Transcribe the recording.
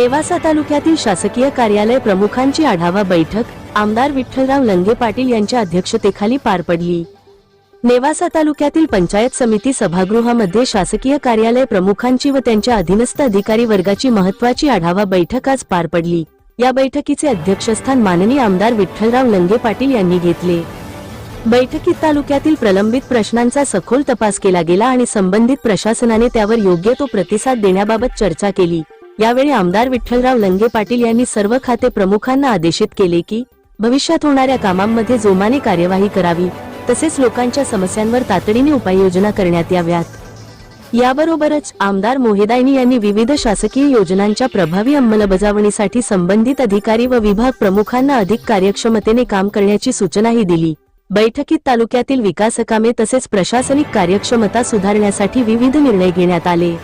नेवासा तालुक्यातील शासकीय कार्यालय प्रमुखांची आढावा बैठक आमदार विठ्ठलराव लंगे पाटील यांच्या अध्यक्षतेखाली पार पडली। नेवासा तालुक्यातील पंचायत समिती सभागृहामध्ये शासकीय कार्यालय प्रमुखांची व त्यांच्या अधीनस्थ अधिकारी वर्गाची महत्त्वाची आढावा बैठक आज पार पडली। या बैठकीचे अध्यक्षस्थान माननीय आमदार विठ्ठलराव लंगे पाटील यांनी घेतले। बैठकीत तालुक्यातील प्रलंबित प्रश्नांचा सखोल तपास केला गेला आणि संबंधित प्रशासनाने त्यावर योग्य तो प्रतिसाद देण्याबाबत चर्चा केली। यावेळी आमदार विठ्ठलराव लंगे पाटील यांनी सर्व खाते प्रमुखांना आदेशित केले की भविष्यात होणाऱ्या कामांमध्ये जोमाने कार्यवाही करावी, तसेच लोकांच्या समस्यांवर तातडीने उपाययोजना करण्यात याव्यात। याबरोबरच आमदार मोहिदायनी यांनी विविध शासकीय योजनांच्या प्रभावी अंमलबजावणीसाठी संबंधित अधिकारी व विभाग प्रमुखांना अधिक कार्यक्षमतेने काम करण्याची सूचनाही दिली। बैठकीत तालुक्यातील विकासकामे तसेच प्रशासनिक कार्यक्षमता सुधारण्यासाठी विविध निर्णय घेण्यात आले।